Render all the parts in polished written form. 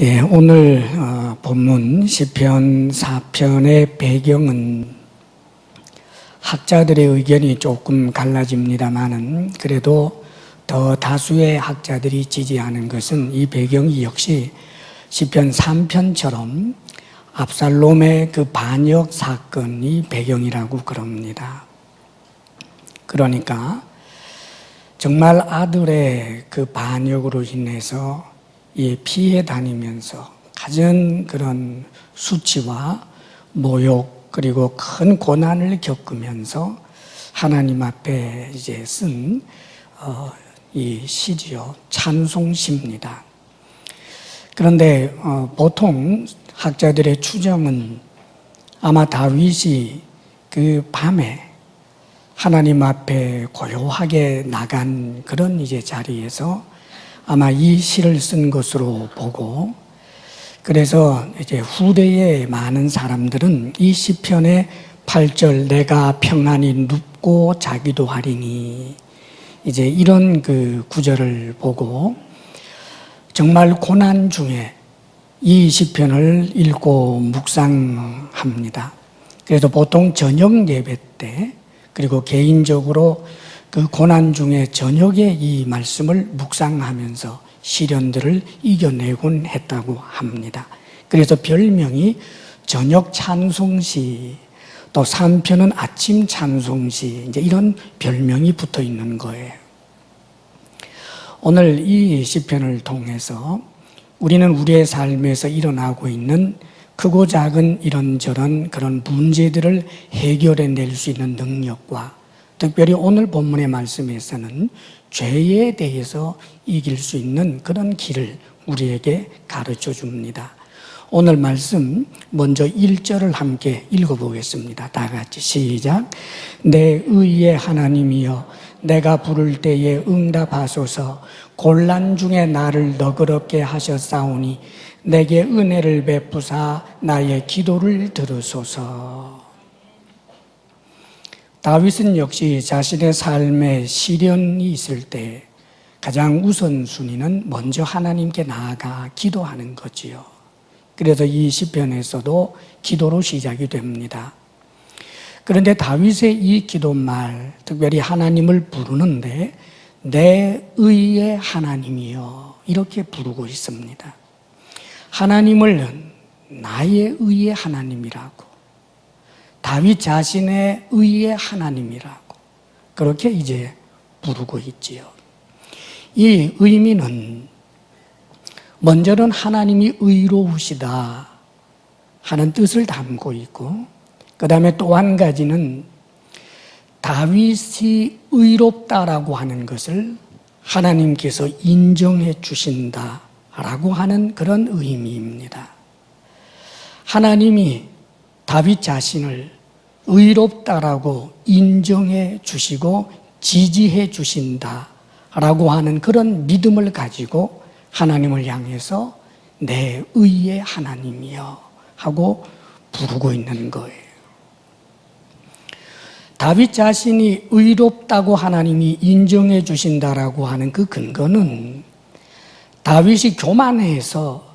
오늘 본문 시편 4편의 배경은 학자들의 의견이 조금 갈라집니다만은 그래도 더 다수의 학자들이 지지하는 것은 이 배경이 역시 시편 3편처럼 압살롬의 그 반역 사건이 배경이라고 그럽니다. 그러니까 정말 아들의 그 반역으로 인해서 피해 다니면서 가진 그런 수치와 모욕 그리고 큰 고난을 겪으면서 하나님 앞에 이제 쓴 이 시지요, 찬송시입니다. 그런데 보통 학자들의 추정은 아마 다윗이 그 밤에 하나님 앞에 고요하게 나간 그런 이제 자리에서 아마 이 시를 쓴 것으로 보고, 그래서 이제 후대의 많은 사람들은 이 시편의 8절 내가 평안히 눕고 자기도 하리니 이제 이런 그 구절을 보고 정말 고난 중에 이 시편을 읽고 묵상합니다. 그래서 보통 저녁 예배 때 그리고 개인적으로 그 고난 중에 저녁에 이 말씀을 묵상하면서 시련들을 이겨내곤 했다고 합니다. 그래서 별명이 저녁 찬송시, 또 3편은 아침 찬송시, 이제 이런 별명이 붙어 있는 거예요. 오늘 이 시편을 통해서 우리는 우리의 삶에서 일어나고 있는 크고 작은 이런저런 그런 문제들을 해결해낼 수 있는 능력과 특별히 오늘 본문의 말씀에서는 죄에 대해서 이길 수 있는 그런 길을 우리에게 가르쳐 줍니다. 오늘 말씀 먼저 1절을 함께 읽어보겠습니다. 다 같이 시작. 내 의의 하나님이여 내가 부를 때에 응답하소서. 곤란 중에 나를 너그럽게 하셨사오니 내게 은혜를 베푸사 나의 기도를 들으소서. 다윗은 역시 자신의 삶에 시련이 있을 때 가장 우선순위는 먼저 하나님께 나아가 기도하는 거지요. 그래서 이 시편에서도 기도로 시작이 됩니다. 그런데 다윗의 이 기도말, 특별히 하나님을 부르는데 내 의의 하나님이여 이렇게 부르고 있습니다. 하나님을 나의 의의 하나님이라고, 다윗 자신의 의의 하나님이라고 그렇게 이제 부르고 있지요. 이 의미는 먼저는 하나님이 의로우시다 하는 뜻을 담고 있고, 그 다음에 또 한 가지는 다윗이 의롭다라고 하는 것을 하나님께서 인정해 주신다라고 하는 그런 의미입니다. 하나님이 다윗 자신을 의롭다라고 인정해 주시고 지지해 주신다라고 하는 그런 믿음을 가지고 하나님을 향해서 내 의의 하나님이여 하고 부르고 있는 거예요. 다윗 자신이 의롭다고 하나님이 인정해 주신다라고 하는 그 근거는 다윗이 교만해서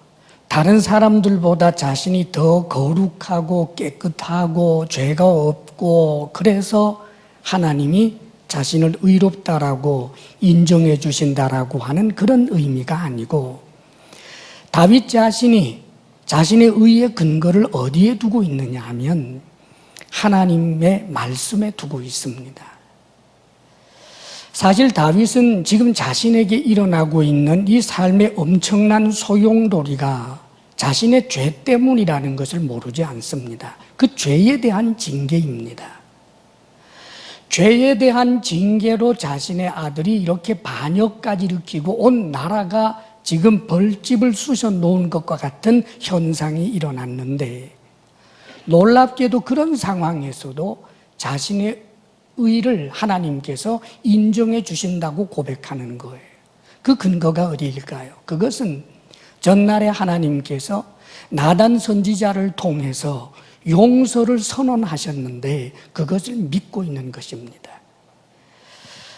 다른 사람들보다 자신이 더 거룩하고 깨끗하고 죄가 없고 그래서 하나님이 자신을 의롭다라고 인정해 주신다라고 하는 그런 의미가 아니고, 다윗 자신이 자신의 의의 근거를 어디에 두고 있느냐 하면 하나님의 말씀에 두고 있습니다. 사실 다윗은 지금 자신에게 일어나고 있는 이 삶의 엄청난 소용돌이가 자신의 죄 때문이라는 것을 모르지 않습니다. 그 죄에 대한 징계입니다. 죄에 대한 징계로 자신의 아들이 이렇게 반역까지 일으키고 온 나라가 지금 벌집을 쑤셔 놓은 것과 같은 현상이 일어났는데, 놀랍게도 그런 상황에서도 자신의 의를 하나님께서 인정해 주신다고 고백하는 거예요. 그 근거가 어디일까요? 그것은 전날에 하나님께서 나단 선지자를 통해서 용서를 선언하셨는데 그것을 믿고 있는 것입니다.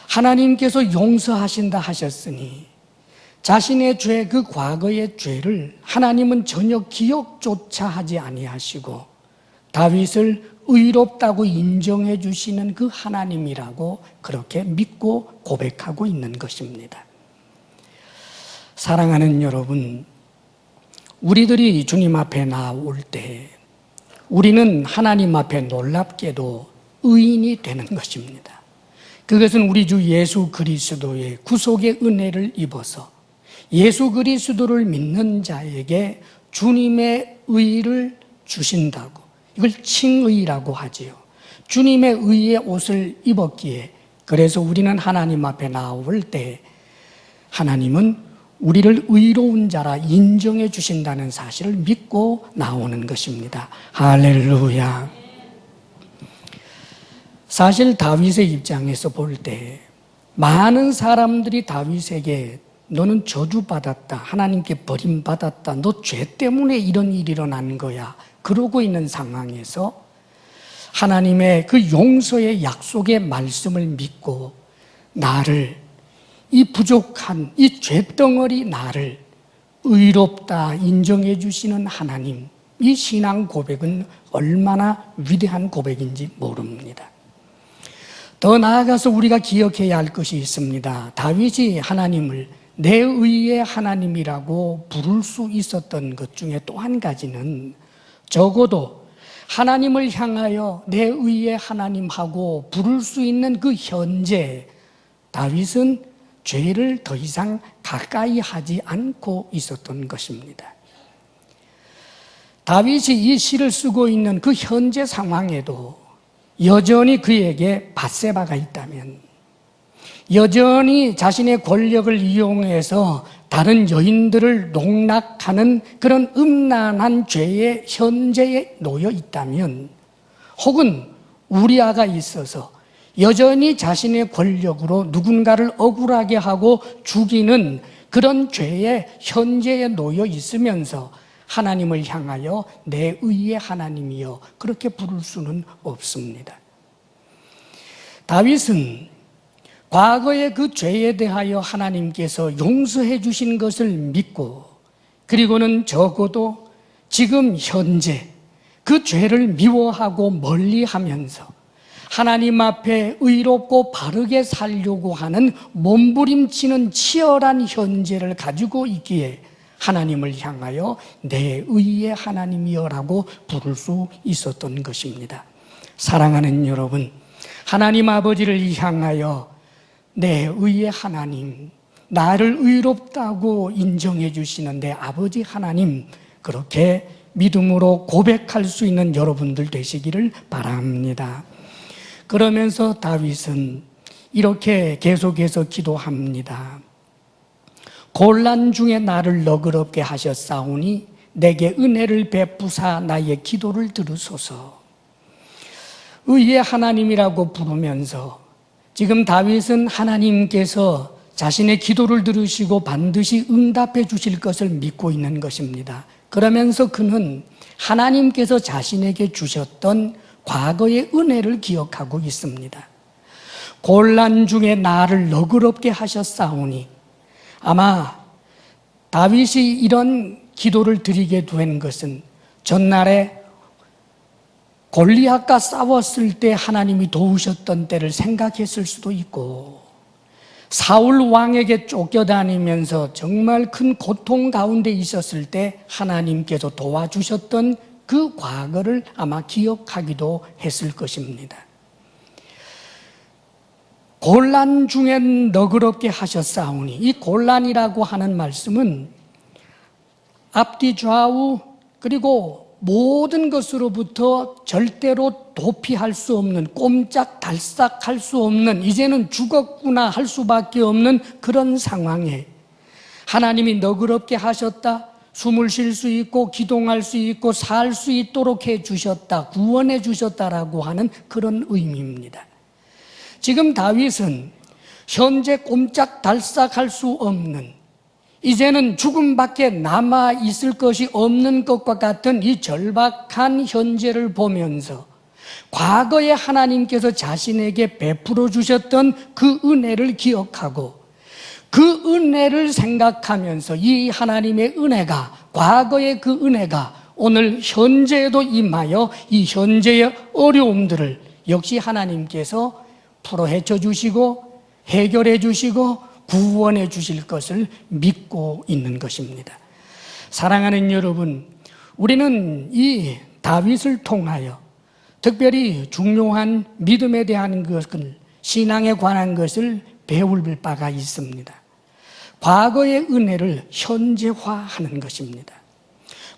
하나님께서 용서하신다 하셨으니 자신의 죄, 그 과거의 죄를 하나님은 전혀 기억조차 하지 아니하시고 다윗을 의롭다고 인정해 주시는 그 하나님이라고 그렇게 믿고 고백하고 있는 것입니다. 사랑하는 여러분, 우리들이 주님 앞에 나올 때 우리는 하나님 앞에 놀랍게도 의인이 되는 것입니다. 그것은 우리 주 예수 그리스도의 구속의 은혜를 입어서 예수 그리스도를 믿는 자에게 주님의 의를 주신다고, 이걸 칭의라고 하지요. 주님의 의의 옷을 입었기에, 그래서 우리는 하나님 앞에 나올 때 하나님은 우리를 의로운 자라 인정해 주신다는 사실을 믿고 나오는 것입니다. 할렐루야. 사실 다윗의 입장에서 볼 때 많은 사람들이 다윗에게 너는 저주받았다, 하나님께 버림받았다, 너 죄 때문에 이런 일이 일어난 거야, 그러고 있는 상황에서 하나님의 그 용서의 약속의 말씀을 믿고 나를, 이 부족한 이 죄덩어리 나를 의롭다 인정해 주시는 하나님, 이 신앙 고백은 얼마나 위대한 고백인지 모릅니다. 더 나아가서 우리가 기억해야 할 것이 있습니다. 다윗이 하나님을 내 의의 하나님이라고 부를 수 있었던 것 중에 또 한 가지는, 적어도 하나님을 향하여 내 의의 하나님하고 부를 수 있는 그 현재, 다윗은 죄를 더 이상 가까이 하지 않고 있었던 것입니다. 다윗이 이 시를 쓰고 있는 그 현재 상황에도 여전히 그에게 밧세바가 있다면, 여전히 자신의 권력을 이용해서 다른 여인들을 농락하는 그런 음란한 죄의 현재에 놓여 있다면, 혹은 우리아가 있어서 여전히 자신의 권력으로 누군가를 억울하게 하고 죽이는 그런 죄의 현재에 놓여 있으면서 하나님을 향하여 내 의의 하나님이여 그렇게 부를 수는 없습니다. 다윗은 과거의 그 죄에 대하여 하나님께서 용서해 주신 것을 믿고, 그리고는 적어도 지금 현재 그 죄를 미워하고 멀리하면서 하나님 앞에 의롭고 바르게 살려고 하는 몸부림치는 치열한 현재를 가지고 있기에 하나님을 향하여 내 의의 하나님이여라고 부를 수 있었던 것입니다. 사랑하는 여러분, 하나님 아버지를 향하여 내 의의 하나님, 나를 의롭다고 인정해 주시는 내 아버지 하나님, 그렇게 믿음으로 고백할 수 있는 여러분들 되시기를 바랍니다. 그러면서 다윗은 이렇게 계속해서 기도합니다. 곤란 중에 나를 너그럽게 하셨사오니 내게 은혜를 베푸사 나의 기도를 들으소서. 의의 하나님이라고 부르면서 지금 다윗은 하나님께서 자신의 기도를 들으시고 반드시 응답해 주실 것을 믿고 있는 것입니다. 그러면서 그는 하나님께서 자신에게 주셨던 과거의 은혜를 기억하고 있습니다. 곤란 중에 나를 너그럽게 하셨사오니, 아마 다윗이 이런 기도를 드리게 된 것은 전날에 골리앗과 싸웠을 때 하나님이 도우셨던 때를 생각했을 수도 있고, 사울 왕에게 쫓겨다니면서 정말 큰 고통 가운데 있었을 때 하나님께서 도와주셨던 그 과거를 아마 기억하기도 했을 것입니다. 곤란 중엔 너그럽게 하셨사오니, 이 곤란이라고 하는 말씀은 앞뒤 좌우 그리고 모든 것으로부터 절대로 도피할 수 없는, 꼼짝달싹할 수 없는, 이제는 죽었구나 할 수밖에 없는 그런 상황에 하나님이 너그럽게 하셨다, 숨을 쉴 수 있고 기동할 수 있고 살 수 있도록 해주셨다, 구원해 주셨다라고 하는 그런 의미입니다. 지금 다윗은 현재 꼼짝달싹할 수 없는, 이제는 죽음밖에 남아있을 것이 없는 것과 같은 이 절박한 현재를 보면서 과거에 하나님께서 자신에게 베풀어 주셨던 그 은혜를 기억하고, 그 은혜를 생각하면서 이 하나님의 은혜가, 과거의 그 은혜가 오늘 현재에도 임하여 이 현재의 어려움들을 역시 하나님께서 풀어헤쳐 주시고 해결해 주시고 구원해 주실 것을 믿고 있는 것입니다. 사랑하는 여러분, 우리는 이 다윗을 통하여 특별히 중요한 믿음에 대한 것을, 신앙에 관한 것을 배울 바가 있습니다. 과거의 은혜를 현재화하는 것입니다.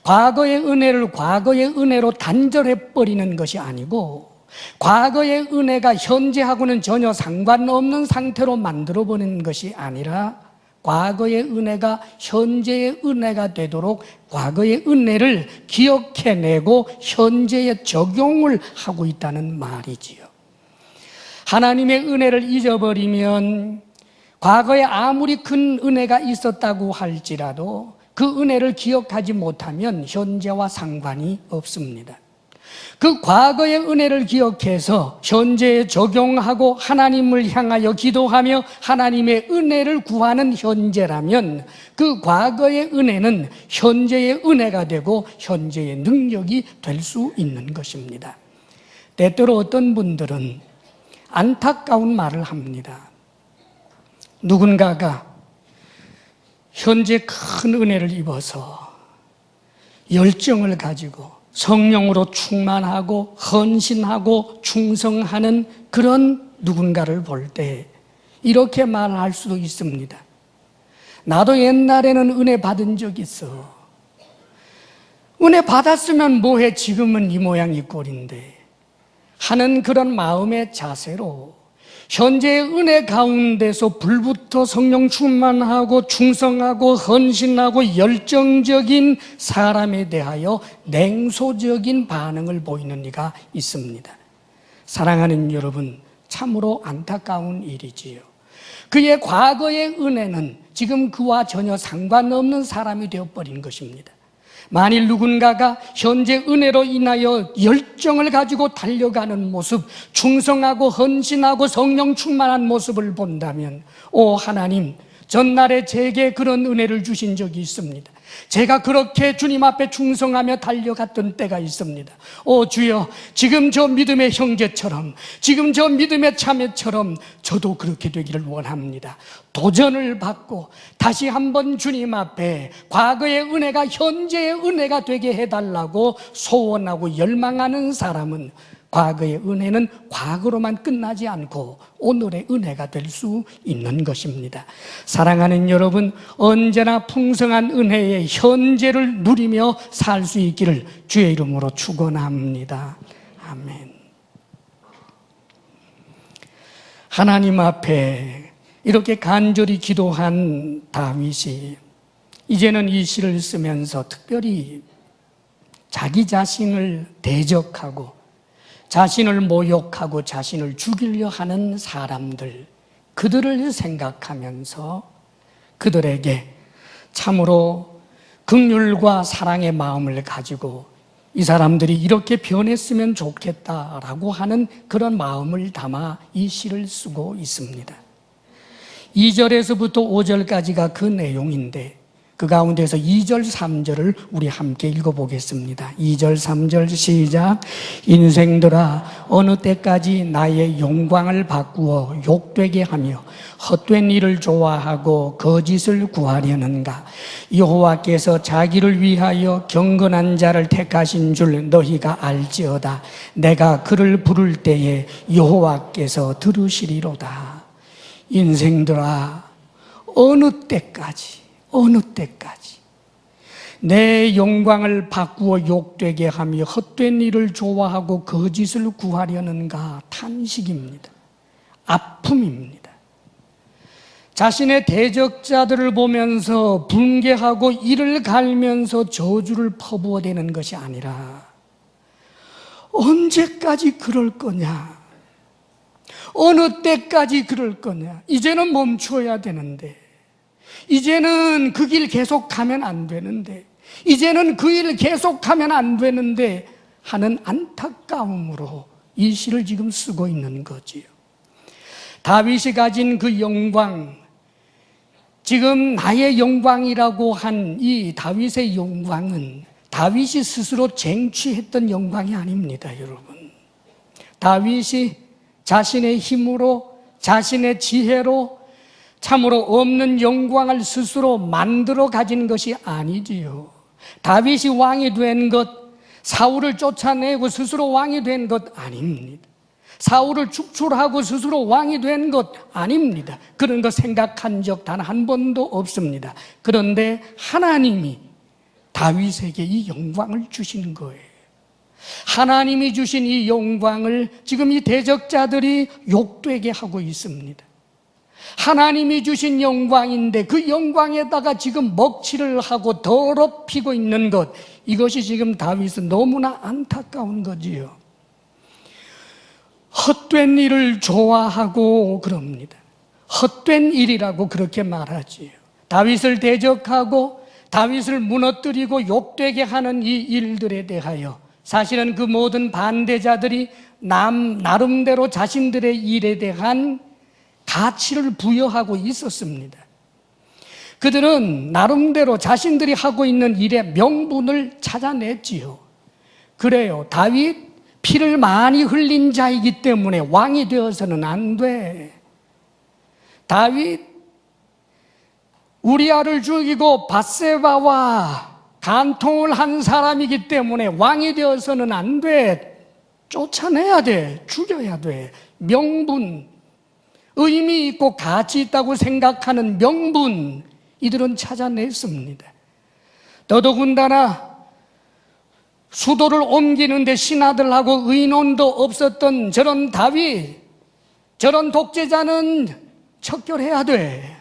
과거의 은혜를 과거의 은혜로 단절해 버리는 것이 아니고, 과거의 은혜가 현재하고는 전혀 상관없는 상태로 만들어버리는 것이 아니라, 과거의 은혜가 현재의 은혜가 되도록 과거의 은혜를 기억해내고 현재에 적용을 하고 있다는 말이지요. 하나님의 은혜를 잊어버리면 과거에 아무리 큰 은혜가 있었다고 할지라도 그 은혜를 기억하지 못하면 현재와 상관이 없습니다. 그 과거의 은혜를 기억해서 현재에 적용하고 하나님을 향하여 기도하며 하나님의 은혜를 구하는 현재라면 그 과거의 은혜는 현재의 은혜가 되고 현재의 능력이 될 수 있는 것입니다. 때때로 어떤 분들은 안타까운 말을 합니다. 누군가가 현재 큰 은혜를 입어서 열정을 가지고 성령으로 충만하고 헌신하고 충성하는 그런 누군가를 볼 때 이렇게 말할 수도 있습니다. 나도 옛날에는 은혜 받은 적 있어. 은혜 받았으면 뭐해, 지금은 이 모양 이 꼴인데 하는 그런 마음의 자세로 현재의 은혜 가운데서 불부터 성령 충만하고 충성하고 헌신하고 열정적인 사람에 대하여 냉소적인 반응을 보이는 이가 있습니다. 사랑하는 여러분, 참으로 안타까운 일이지요. 그의 과거의 은혜는 지금 그와 전혀 상관없는 사람이 되어버린 것입니다. 만일 누군가가 현재 은혜로 인하여 열정을 가지고 달려가는 모습, 충성하고 헌신하고 성령 충만한 모습을 본다면, 오 하나님, 전날에 제게 그런 은혜를 주신 적이 있습니다. 제가 그렇게 주님 앞에 충성하며 달려갔던 때가 있습니다. 오 주여, 지금 저 믿음의 형제처럼, 지금 저 믿음의 자매처럼 저도 그렇게 되기를 원합니다. 도전을 받고 다시 한번 주님 앞에 과거의 은혜가 현재의 은혜가 되게 해달라고 소원하고 열망하는 사람은 과거의 은혜는 과거로만 끝나지 않고 오늘의 은혜가 될 수 있는 것입니다. 사랑하는 여러분, 언제나 풍성한 은혜의 현재를 누리며 살 수 있기를 주의 이름으로 축원합니다. 아멘. 하나님 앞에 이렇게 간절히 기도한 다윗이 이제는 이 시를 쓰면서 특별히 자기 자신을 대적하고 자신을 모욕하고 자신을 죽이려 하는 사람들, 그들을 생각하면서 그들에게 참으로 긍휼과 사랑의 마음을 가지고 이 사람들이 이렇게 변했으면 좋겠다라고 하는 그런 마음을 담아 이 시를 쓰고 있습니다. 2절에서부터 5절까지가 그 내용인데 그 가운데서 2절, 3절을 우리 함께 읽어보겠습니다. 2절, 3절 시작. 인생들아, 어느 때까지 나의 영광을 바꾸어 욕되게 하며 헛된 일을 좋아하고 거짓을 구하려는가? 여호와께서 자기를 위하여 경건한 자를 택하신 줄 너희가 알지어다. 내가 그를 부를 때에 여호와께서 들으시리로다. 인생들아, 어느 때까지 내 영광을 바꾸어 욕되게 하며 헛된 일을 좋아하고 거짓을 구하려는가? 탄식입니다. 아픔입니다. 자신의 대적자들을 보면서 분개하고 이를 갈면서 저주를 퍼부어대는 것이 아니라 언제까지 그럴 거냐? 어느 때까지 그럴 거냐? 이제는 멈춰야 되는데, 이제는 그 길 계속 가면 안 되는데, 이제는 그 일 계속 가면 안 되는데 하는 안타까움으로 이 시를 지금 쓰고 있는 거지요. 다윗이 가진 그 영광, 지금 나의 영광이라고 한 이 다윗의 영광은 다윗이 스스로 쟁취했던 영광이 아닙니다, 여러분. 다윗이 자신의 힘으로, 자신의 지혜로 참으로 없는 영광을 스스로 만들어 가진 것이 아니지요. 다윗이 왕이 된 것, 사울을 쫓아내고 스스로 왕이 된 것 아닙니다. 사울을 축출하고 스스로 왕이 된 것 아닙니다. 그런 거 생각한 적 단 한 번도 없습니다. 그런데 하나님이 다윗에게 이 영광을 주신 거예요. 하나님이 주신 이 영광을 지금 이 대적자들이 욕되게 하고 있습니다. 하나님이 주신 영광인데 그 영광에다가 지금 먹칠을 하고 더럽히고 있는 것, 이것이 지금 다윗은 너무나 안타까운 거지요. 헛된 일을 좋아하고 그럽니다. 헛된 일이라고 그렇게 말하지요. 다윗을 대적하고 다윗을 무너뜨리고 욕되게 하는 이 일들에 대하여 사실은 그 모든 반대자들이 나름대로 자신들의 일에 대한 가치를 부여하고 있었습니다. 그들은 나름대로 자신들이 하고 있는 일의 명분을 찾아냈지요. 그래요. 다윗 피를 많이 흘린 자이기 때문에 왕이 되어서는 안 돼. 다윗 우리아를 죽이고 밧세바와 간통을 한 사람이기 때문에 왕이 되어서는 안 돼. 쫓아내야 돼. 죽여야 돼. 명분, 의미 있고 가치 있다고 생각하는 명분, 이들은 찾아냈습니다. 더더군다나 수도를 옮기는데 신하들하고 의논도 없었던 저런 다윗, 저런 독재자는 척결해야 돼.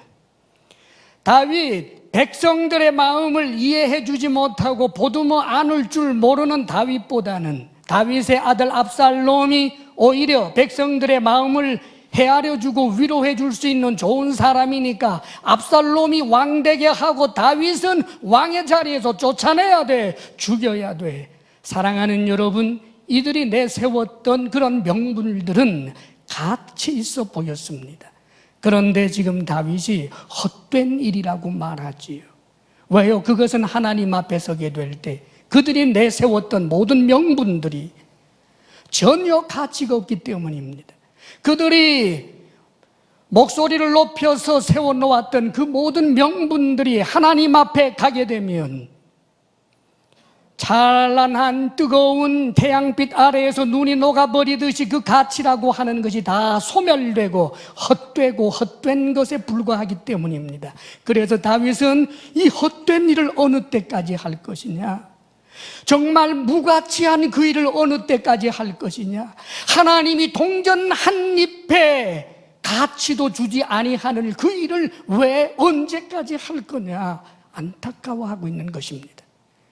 다윗, 백성들의 마음을 이해해 주지 못하고 보듬어 안을 줄 모르는 다윗보다는 다윗의 아들 압살롬이 오히려 백성들의 마음을 헤아려 주고 위로해 줄 수 있는 좋은 사람이니까 압살롬이 왕되게 하고 다윗은 왕의 자리에서 쫓아내야 돼. 죽여야 돼. 사랑하는 여러분, 이들이 내세웠던 그런 명분들은 가치 있어 보였습니다. 그런데 지금 다윗이 헛된 일이라고 말하지요. 왜요? 그것은 하나님 앞에 서게 될 때 그들이 내세웠던 모든 명분들이 전혀 가치가 없기 때문입니다. 그들이 목소리를 높여서 세워놓았던 그 모든 명분들이 하나님 앞에 가게 되면 찬란한 뜨거운 태양빛 아래에서 눈이 녹아버리듯이 그 가치라고 하는 것이 다 소멸되고 헛되고 헛된 것에 불과하기 때문입니다. 그래서 다윗은 이 헛된 일을 어느 때까지 할 것이냐? 정말 무가치한 그 일을 어느 때까지 할 것이냐? 하나님이 동전 한 잎에 가치도 주지 아니하는 그 일을 왜 언제까지 할 거냐? 안타까워하고 있는 것입니다.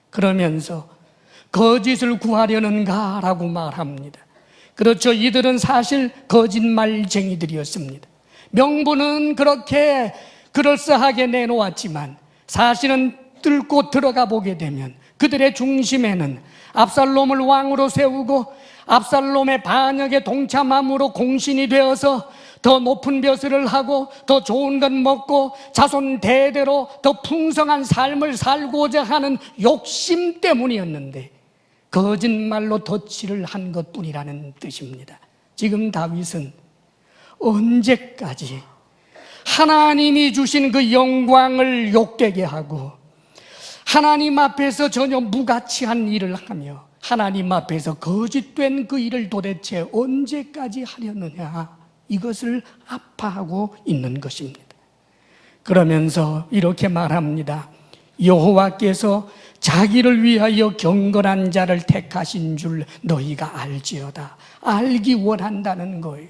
그러면서 거짓을 구하려는가? 라고 말합니다. 그렇죠. 이들은 사실 거짓말쟁이들이었습니다. 명분은 그렇게 그럴싸하게 내놓았지만 사실은 뚫고 들어가 보게 되면 그들의 중심에는 압살롬을 왕으로 세우고 압살롬의 반역에 동참함으로 공신이 되어서 더 높은 벼슬을 하고 더 좋은 것 먹고 자손 대대로 더 풍성한 삶을 살고자 하는 욕심 때문이었는데 거짓말로 덧칠을 한 것뿐이라는 뜻입니다. 지금 다윗은 언제까지 하나님이 주신 그 영광을 욕되게 하고 하나님 앞에서 전혀 무가치한 일을 하며 하나님 앞에서 거짓된 그 일을 도대체 언제까지 하려느냐, 이것을 아파하고 있는 것입니다. 그러면서 이렇게 말합니다. 여호와께서 자기를 위하여 경건한 자를 택하신 줄 너희가 알지어다. 알기 원한다는 거예요.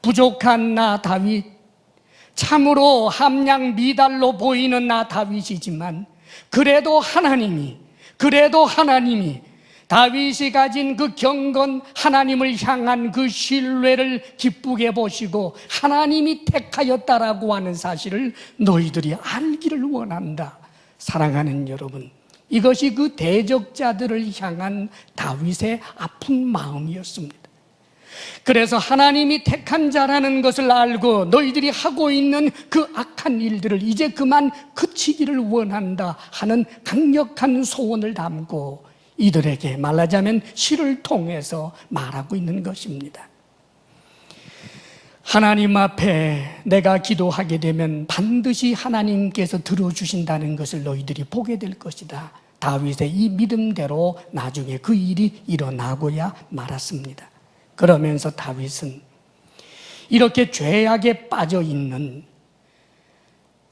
부족한 나 다윗, 참으로 함량 미달로 보이는 나 다윗이지만 그래도 하나님이 다윗이 가진 그 경건, 하나님을 향한 그 신뢰를 기쁘게 보시고 하나님이 택하였다라고 하는 사실을 너희들이 알기를 원한다. 사랑하는 여러분, 이것이 그 대적자들을 향한 다윗의 아픈 마음이었습니다. 그래서 하나님이 택한 자라는 것을 알고 너희들이 하고 있는 그 악한 일들을 이제 그만 그치기를 원한다 하는 강력한 소원을 담고 이들에게 말하자면 시를 통해서 말하고 있는 것입니다. 하나님 앞에 내가 기도하게 되면 반드시 하나님께서 들어주신다는 것을 너희들이 보게 될 것이다. 다윗의 이 믿음대로 나중에 그 일이 일어나고야 말았습니다. 그러면서 다윗은 이렇게 죄악에 빠져 있는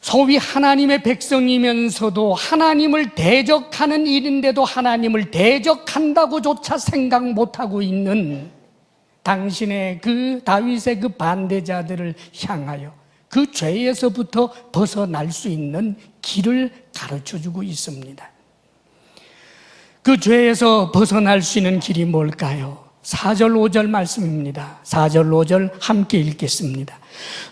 소위 하나님의 백성이면서도 하나님을 대적하는 일인데도 하나님을 대적한다고조차 생각 못하고 있는 당신의 그 다윗의 그 반대자들을 향하여 그 죄에서부터 벗어날 수 있는 길을 가르쳐주고 있습니다. 그 죄에서 벗어날 수 있는 길이 뭘까요? 4절 5절 말씀입니다. 4절 5절 함께 읽겠습니다.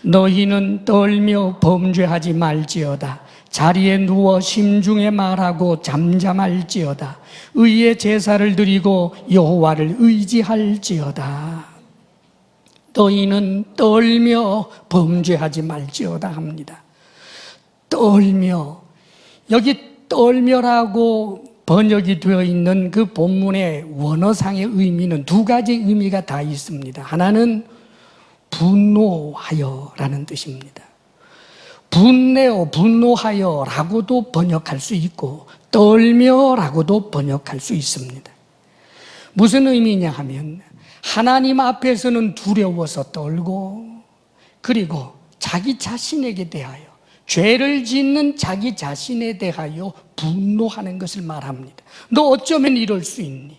너희는 떨며 범죄하지 말지어다. 자리에 누워 심중에 말하고 잠잠할지어다. 의의 제사를 드리고 여호와를 의지할지어다. 너희는 떨며 범죄하지 말지어다 합니다. 떨며, 여기 떨며라고 번역이 되어 있는 그 본문의 원어상의 의미는 두 가지 의미가 다 있습니다. 하나는 분노하여라는 뜻입니다. 분내어, 분노하여라고도 번역할 수 있고 떨며라고도 번역할 수 있습니다. 무슨 의미냐 하면 하나님 앞에서는 두려워서 떨고 그리고 자기 자신에게 대하여 죄를 짓는 자기 자신에 대하여 분노하는 것을 말합니다. 너 어쩌면 이럴 수 있니?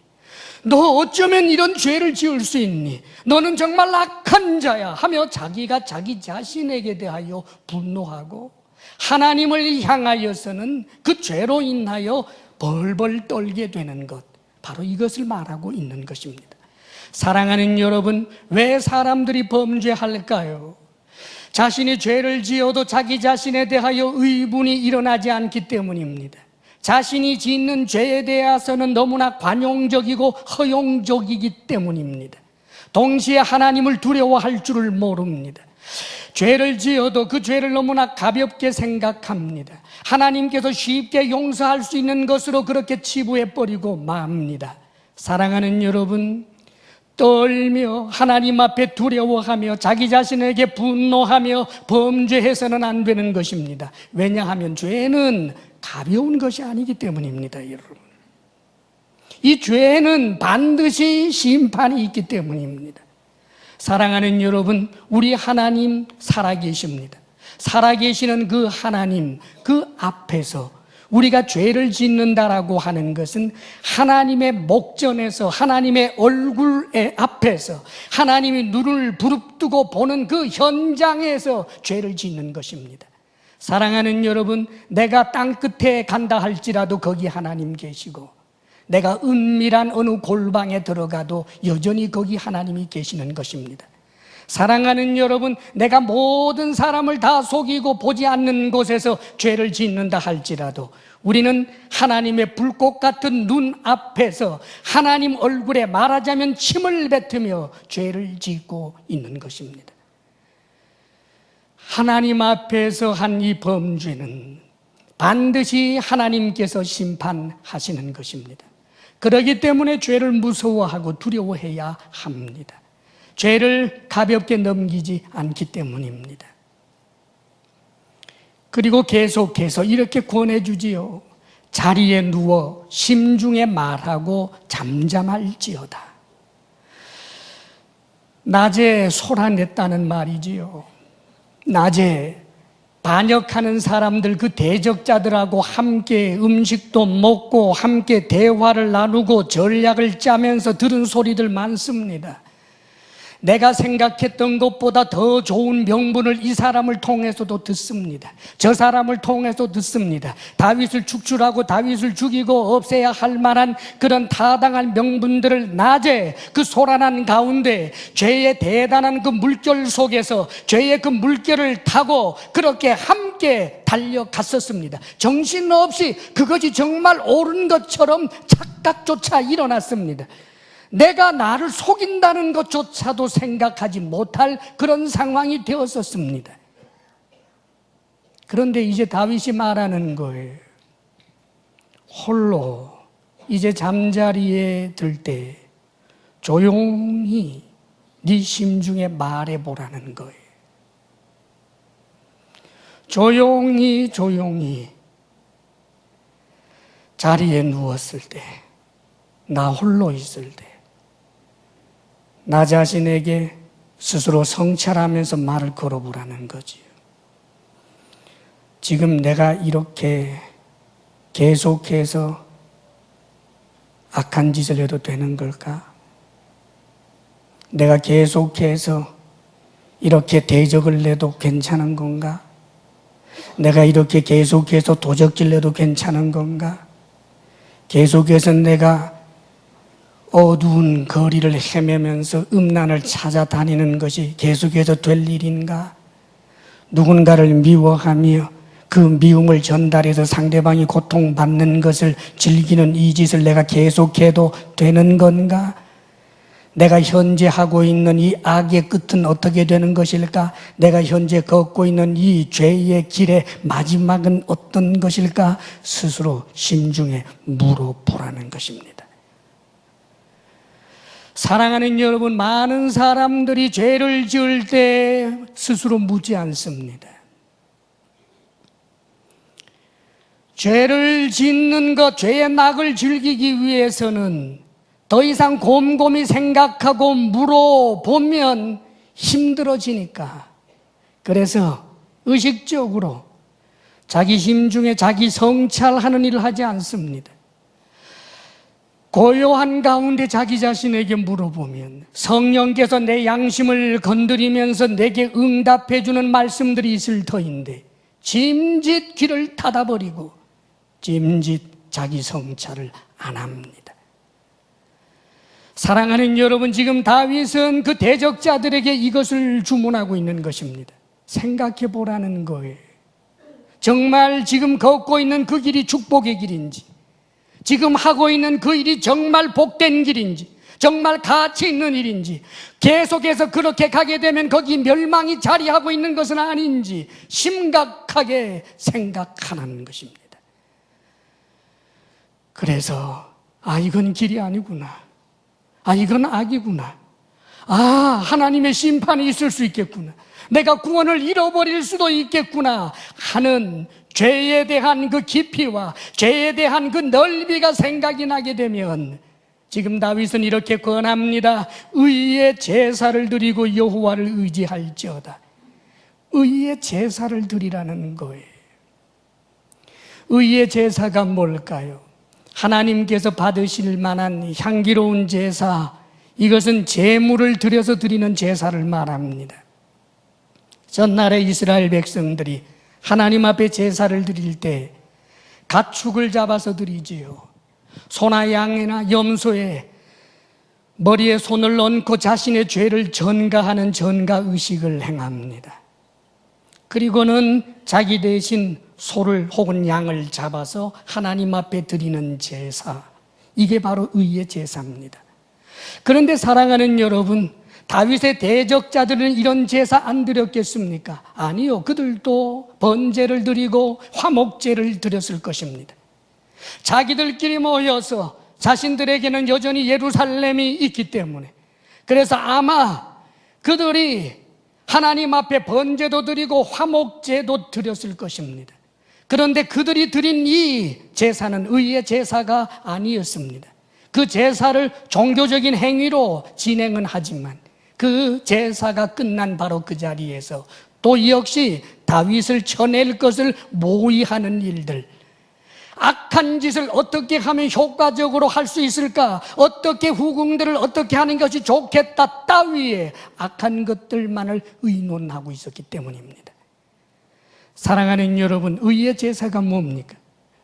너 어쩌면 이런 죄를 지을 수 있니? 너는 정말 악한 자야 하며 자기가 자기 자신에게 대하여 분노하고 하나님을 향하여서는 그 죄로 인하여 벌벌 떨게 되는 것, 바로 이것을 말하고 있는 것입니다. 사랑하는 여러분, 왜 사람들이 범죄할까요? 자신이 죄를 지어도 자기 자신에 대하여 의분이 일어나지 않기 때문입니다. 자신이 짓는 죄에 대해서는 너무나 관용적이고 허용적이기 때문입니다. 동시에 하나님을 두려워할 줄을 모릅니다. 죄를 지어도 그 죄를 너무나 가볍게 생각합니다. 하나님께서 쉽게 용서할 수 있는 것으로 그렇게 치부해버리고 맙니다. 사랑하는 여러분, 떨며 하나님 앞에 두려워하며 자기 자신에게 분노하며 범죄해서는 안 되는 것입니다. 왜냐하면 죄는 가벼운 것이 아니기 때문입니다, 여러분. 이 죄는 반드시 심판이 있기 때문입니다. 사랑하는 여러분, 우리 하나님 살아계십니다. 살아계시는 그 하나님, 그 앞에서 우리가 죄를 짓는다라고 하는 것은 하나님의 목전에서 하나님의 얼굴의 앞에서 하나님이 눈을 부릅뜨고 보는 그 현장에서 죄를 짓는 것입니다. 사랑하는 여러분, 내가 땅끝에 간다 할지라도 거기 하나님 계시고 내가 은밀한 어느 골방에 들어가도 여전히 거기 하나님이 계시는 것입니다. 사랑하는 여러분, 내가 모든 사람을 다 속이고 보지 않는 곳에서 죄를 짓는다 할지라도 우리는 하나님의 불꽃 같은 눈 앞에서 하나님 얼굴에 말하자면 침을 뱉으며 죄를 짓고 있는 것입니다. 하나님 앞에서 한 이 범죄는 반드시 하나님께서 심판하시는 것입니다. 그렇기 때문에 죄를 무서워하고 두려워해야 합니다. 죄를 가볍게 넘기지 않기 때문입니다. 그리고 계속해서 이렇게 권해주지요. 자리에 누워 심중에 말하고 잠잠할지어다. 낮에 소란냈다는 말이지요. 낮에 반역하는 사람들, 그 대적자들하고 함께 음식도 먹고 함께 대화를 나누고 전략을 짜면서 들은 소리들 많습니다. 내가 생각했던 것보다 더 좋은 명분을 이 사람을 통해서도 듣습니다. 저 사람을 통해서 듣습니다. 다윗을 축출하고 다윗을 죽이고 없애야 할 만한 그런 타당한 명분들을 낮에 그 소란한 가운데 죄의 대단한 그 물결 속에서 죄의 그 물결을 타고 그렇게 함께 달려갔었습니다. 정신없이 그것이 정말 옳은 것처럼 착각조차 일어났습니다. 내가 나를 속인다는 것조차도 생각하지 못할 그런 상황이 되었었습니다. 그런데 이제 다윗이 말하는 거예요. 홀로 이제 잠자리에 들 때 조용히 네 심중에 말해보라는 거예요. 조용히 자리에 누웠을 때, 나 홀로 있을 때, 나 자신에게 스스로 성찰하면서 말을 걸어보라는 거지요. 지금 내가 이렇게 계속해서 악한 짓을 해도 되는 걸까? 내가 계속해서 이렇게 대적을 내도 괜찮은 건가? 내가 이렇게 계속해서 도적질 내도 괜찮은 건가? 계속해서 내가 어두운 거리를 헤매면서 음란을 찾아다니는 것이 계속해서 될 일인가? 누군가를 미워하며 그 미움을 전달해서 상대방이 고통받는 것을 즐기는 이 짓을 내가 계속해도 되는 건가? 내가 현재 하고 있는 이 악의 끝은 어떻게 되는 것일까? 내가 현재 걷고 있는 이 죄의 길의 마지막은 어떤 것일까? 스스로 심중에 물어보라는 것입니다. 사랑하는 여러분, 많은 사람들이 죄를 지을 때 스스로 묻지 않습니다. 죄를 짓는 것, 죄의 낙을 즐기기 위해서는 더 이상 곰곰이 생각하고 물어보면 힘들어지니까, 그래서 의식적으로 자기 심중에 자기 성찰하는 일을 하지 않습니다. 고요한 가운데 자기 자신에게 물어보면 성령께서 내 양심을 건드리면서 내게 응답해 주는 말씀들이 있을 터인데, 짐짓 귀를 닫아버리고 짐짓 자기 성찰을 안 합니다. 사랑하는 여러분, 지금 다윗은 그 대적자들에게 이것을 주문하고 있는 것입니다. 생각해 보라는 거예요. 정말 지금 걷고 있는 그 길이 축복의 길인지, 지금 하고 있는 그 일이 정말 복된 길인지, 정말 가치 있는 일인지, 계속해서 그렇게 가게 되면 거기 멸망이 자리하고 있는 것은 아닌지 심각하게 생각하라는 것입니다. 그래서 이건 길이 아니구나, 이건 악이구나, 하나님의 심판이 있을 수 있겠구나, 내가 구원을 잃어버릴 수도 있겠구나 하는 죄에 대한 그 깊이와 죄에 대한 그 넓이가 생각이 나게 되면, 지금 다윗은 이렇게 권합니다. 의의 제사를 드리고 여호와를 의지할지어다. 의의 제사를 드리라는 거예요. 의의 제사가 뭘까요? 하나님께서 받으실 만한 향기로운 제사, 이것은 제물을 들여서 드리는 제사를 말합니다. 전날에 이스라엘 백성들이 하나님 앞에 제사를 드릴 때 가축을 잡아서 드리지요. 소나 양이나 염소에 머리에 손을 얹고 자신의 죄를 전가하는 전가의식을 행합니다. 그리고는 자기 대신 소를 혹은 양을 잡아서 하나님 앞에 드리는 제사, 이게 바로 의의 제사입니다. 그런데 사랑하는 여러분, 다윗의 대적자들은 이런 제사 안 드렸겠습니까? 아니요, 그들도 번제를 드리고 화목제를 드렸을 것입니다. 자기들끼리 모여서 자신들에게는 여전히 예루살렘이 있기 때문에, 그래서 아마 그들이 하나님 앞에 번제도 드리고 화목제도 드렸을 것입니다. 그런데 그들이 드린 이 제사는 의의 제사가 아니었습니다. 그 제사를 종교적인 행위로 진행은 하지만 그 제사가 끝난 바로 그 자리에서 또 역시 다윗을 쳐낼 것을 모의하는 일들, 악한 짓을 어떻게 하면 효과적으로 할 수 있을까, 어떻게 후궁들을 어떻게 하는 것이 좋겠다 따위에 악한 것들만을 의논하고 있었기 때문입니다. 사랑하는 여러분, 의의 제사가 뭡니까?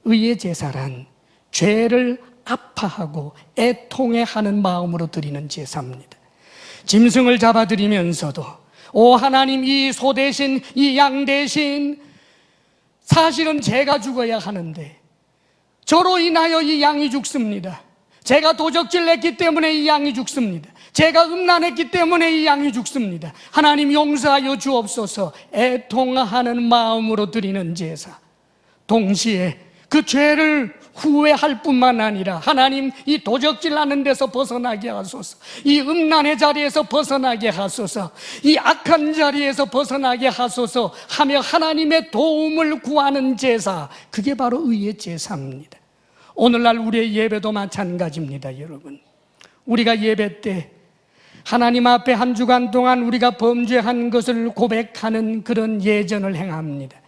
의의 제사란 죄를 아파하고 애통해하는 마음으로 드리는 제사입니다. 짐승을 잡아드리면서도 오 하나님, 이 소 대신, 이 양 대신 사실은 제가 죽어야 하는데 저로 인하여 이 양이 죽습니다. 제가 도적질 냈기 때문에 이 양이 죽습니다. 제가 음란했기 때문에 이 양이 죽습니다. 하나님 용서하여 주옵소서. 애통하는 마음으로 드리는 제사, 동시에 그 죄를 후회할 뿐만 아니라 하나님 이 도적질 하는 데서 벗어나게 하소서, 이 음란의 자리에서 벗어나게 하소서, 이 악한 자리에서 벗어나게 하소서 하며 하나님의 도움을 구하는 제사, 그게 바로 의의 제사입니다. 오늘날 우리의 예배도 마찬가지입니다. 여러분, 우리가 예배 때 하나님 앞에 한 주간 동안 우리가 범죄한 것을 고백하는 그런 예전을 행합니다.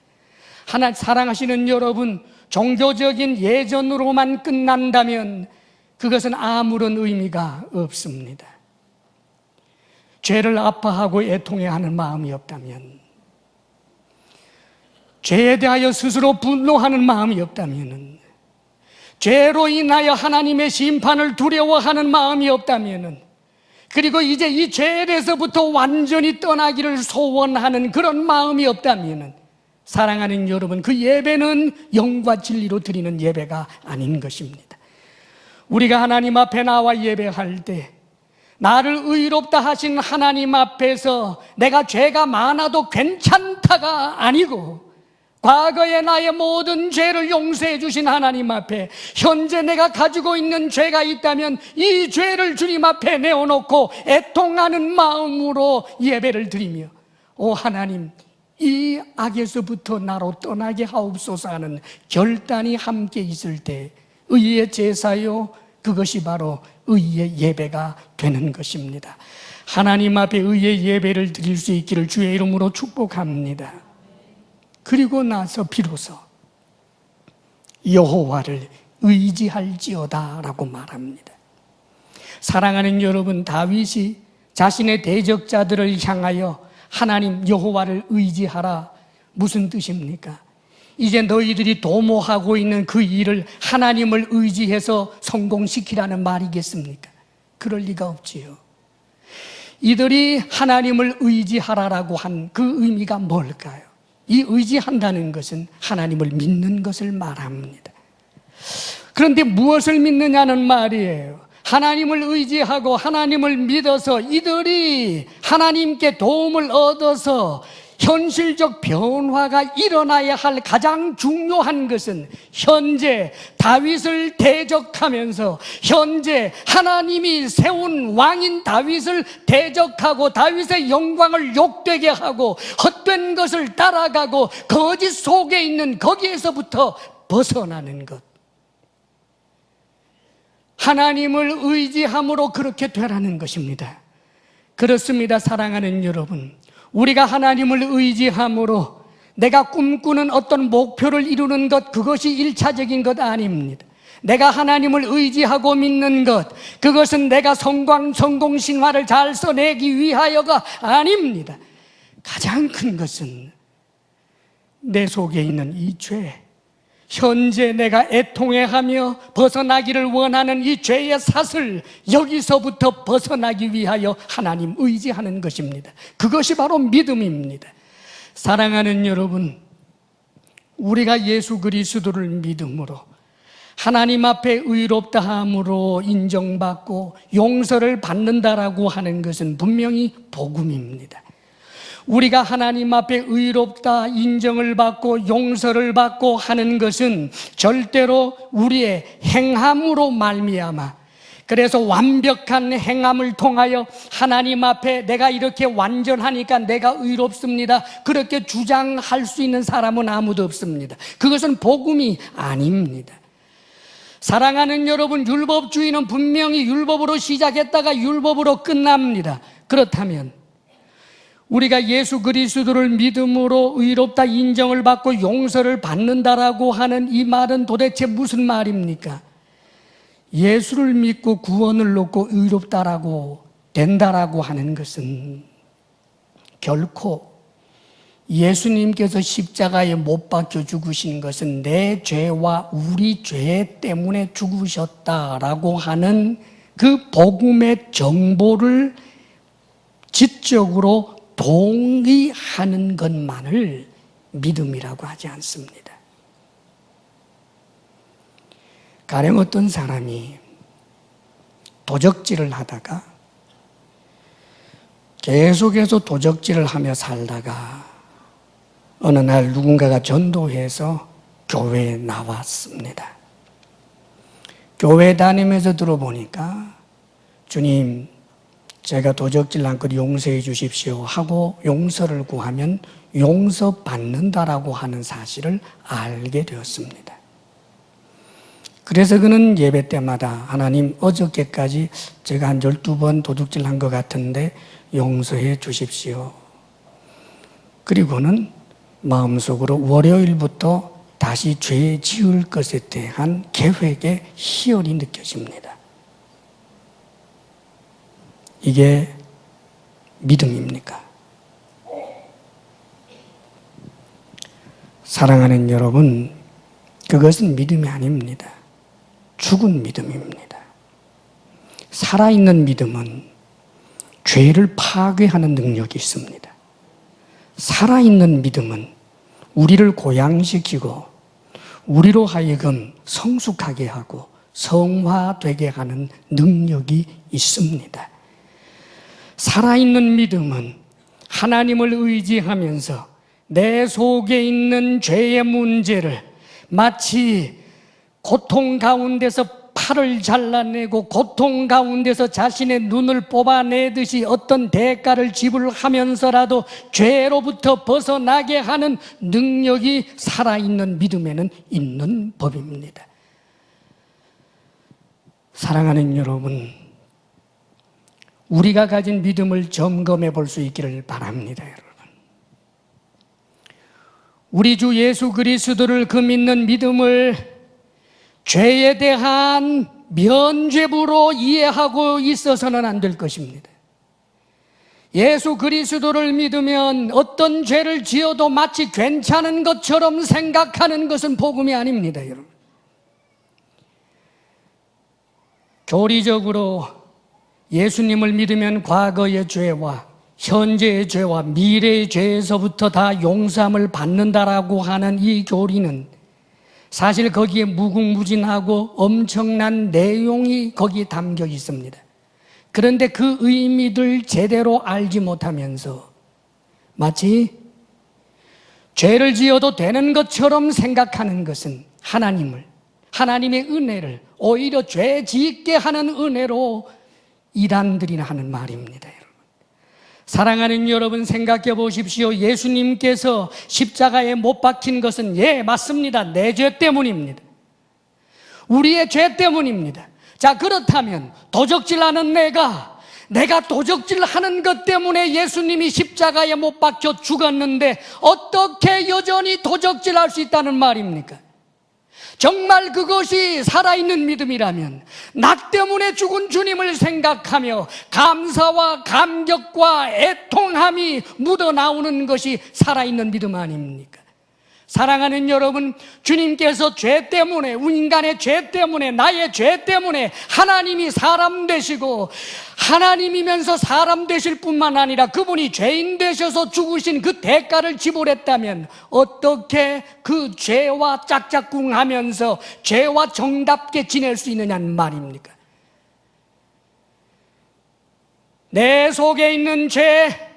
하나 사랑하시는 여러분, 종교적인 예전으로만 끝난다면 그것은 아무런 의미가 없습니다. 죄를 아파하고 애통해하는 마음이 없다면, 죄에 대하여 스스로 분노하는 마음이 없다면, 죄로 인하여 하나님의 심판을 두려워하는 마음이 없다면, 그리고 이제 이 죄에서부터 완전히 떠나기를 소원하는 그런 마음이 없다면, 사랑하는 여러분, 그 예배는 영과 진리로 드리는 예배가 아닌 것입니다. 우리가 하나님 앞에 나와 예배할 때 나를 의롭다 하신 하나님 앞에서 내가 죄가 많아도 괜찮다가 아니고, 과거의 나의 모든 죄를 용서해 주신 하나님 앞에 현재 내가 가지고 있는 죄가 있다면 이 죄를 주님 앞에 내어놓고 애통하는 마음으로 예배를 드리며, 오 하나님, 이 악에서부터 나로 떠나게 하옵소서 하는 결단이 함께 있을 때 의의 제사요, 그것이 바로 의의 예배가 되는 것입니다. 하나님 앞에 의의 예배를 드릴 수 있기를 주의 이름으로 축복합니다. 그리고 나서 비로소 여호와를 의지할지어다 라고 말합니다. 사랑하는 여러분, 다윗이 자신의 대적자들을 향하여 하나님 여호와를 의지하라, 무슨 뜻입니까? 이제 너희들이 도모하고 있는 그 일을 하나님을 의지해서 성공시키라는 말이겠습니까? 그럴 리가 없지요. 이들이 하나님을 의지하라라고 한 그 의미가 뭘까요? 이 의지한다는 것은 하나님을 믿는 것을 말합니다. 그런데 무엇을 믿느냐는 말이에요. 하나님을 의지하고 하나님을 믿어서 이들이 하나님께 도움을 얻어서 현실적 변화가 일어나야 할 가장 중요한 것은 현재 다윗을 대적하면서 현재 하나님이 세운 왕인 다윗을 대적하고 다윗의 영광을 욕되게 하고 헛된 것을 따라가고 거짓 속에 있는 거기에서부터 벗어나는 것, 하나님을 의지함으로 그렇게 되라는 것입니다. 그렇습니다. 사랑하는 여러분, 우리가 하나님을 의지함으로 내가 꿈꾸는 어떤 목표를 이루는 것, 그것이 1차적인 것 아닙니다. 내가 하나님을 의지하고 믿는 것, 그것은 내가 성공신화를 잘 써내기 위하여가 아닙니다. 가장 큰 것은 내 속에 있는 이 죄, 현재 내가 애통해하며 벗어나기를 원하는 이 죄의 사슬, 여기서부터 벗어나기 위하여 하나님 의지하는 것입니다. 그것이 바로 믿음입니다. 사랑하는 여러분, 우리가 예수 그리스도를 믿음으로 하나님 앞에 의롭다 함으로 인정받고 용서를 받는다라고 하는 것은 분명히 복음입니다. 우리가 하나님 앞에 의롭다 인정을 받고 용서를 받고 하는 것은 절대로 우리의 행함으로 말미암아, 그래서 완벽한 행함을 통하여 하나님 앞에 내가 이렇게 완전하니까 내가 의롭습니다, 그렇게 주장할 수 있는 사람은 아무도 없습니다. 그것은 복음이 아닙니다. 사랑하는 여러분, 율법주의는 분명히 율법으로 시작했다가 율법으로 끝납니다. 그렇다면 우리가 예수 그리스도를 믿음으로 의롭다 인정을 받고 용서를 받는다라고 하는 이 말은 도대체 무슨 말입니까? 예수를 믿고 구원을 얻고 의롭다라고 된다라고 하는 것은 결코 예수님께서 십자가에 못 박혀 죽으신 것은 내 죄와 우리 죄 때문에 죽으셨다라고 하는 그 복음의 정보를 지적으로 동의하는 것만을 믿음이라고 하지 않습니다. 가령 어떤 사람이 도적질을 하다가 계속해서 도적질을 하며 살다가 어느 날 누군가가 전도해서 교회에 나왔습니다. 교회 다니면서 들어보니까 주님, 제가 도적질 한 것 용서해 주십시오 하고 용서를 구하면 용서받는다라고 하는 사실을 알게 되었습니다. 그래서 그는 예배 때마다 하나님, 어저께까지 제가 한 12번 도둑질 한 것 같은데 용서해 주십시오. 그리고는 마음속으로 월요일부터 다시 죄 지을 것에 대한 계획의 희열이 느껴집니다. 이게 믿음입니까? 사랑하는 여러분, 그것은 믿음이 아닙니다. 죽은 믿음입니다. 살아있는 믿음은 죄를 파괴하는 능력이 있습니다. 살아있는 믿음은 우리를 고양시키고 우리로 하여금 성숙하게 하고 성화되게 하는 능력이 있습니다. 살아있는 믿음은 하나님을 의지하면서 내 속에 있는 죄의 문제를 마치 고통 가운데서 팔을 잘라내고 고통 가운데서 자신의 눈을 뽑아내듯이 어떤 대가를 지불하면서라도 죄로부터 벗어나게 하는 능력이 살아있는 믿음에는 있는 법입니다. 사랑하는 여러분, 우리가 가진 믿음을 점검해 볼 수 있기를 바랍니다. 여러분, 우리 주 예수 그리스도를 그 믿는 믿음을 죄에 대한 면죄부로 이해하고 있어서는 안 될 것입니다. 예수 그리스도를 믿으면 어떤 죄를 지어도 마치 괜찮은 것처럼 생각하는 것은 복음이 아닙니다, 여러분. 교리적으로 예수님을 믿으면 과거의 죄와 현재의 죄와 미래의 죄에서부터 다 용서함을 받는다라고 하는 이 교리는 사실 거기에 무궁무진하고 엄청난 내용이 거기에 담겨 있습니다. 그런데 그 의미를 제대로 알지 못하면서 마치 죄를 지어도 되는 것처럼 생각하는 것은 하나님의 은혜를 오히려 죄 짓게 하는 은혜로 이단들이나 하는 말입니다. 사랑하는 여러분, 생각해 보십시오. 예수님께서 십자가에 못 박힌 것은 맞습니다. 내 죄 때문입니다. 우리의 죄 때문입니다. 자, 그렇다면 도적질하는 내가 도적질하는 것 때문에 예수님이 십자가에 못 박혀 죽었는데 어떻게 여전히 도적질할 수 있다는 말입니까? 정말 그것이 살아있는 믿음이라면 나 때문에 죽은 주님을 생각하며 감사와 감격과 애통함이 묻어나오는 것이 살아있는 믿음 아닙니까? 사랑하는 여러분, 주님께서 죄 때문에, 인간의 죄 때문에, 나의 죄 때문에 하나님이 사람 되시고 하나님이면서 사람 되실 뿐만 아니라 그분이 죄인 되셔서 죽으신 그 대가를 지불했다면 어떻게 그 죄와 짝짝꿍하면서 죄와 정답게 지낼 수 있느냐는 말입니까? 내 속에 있는 죄,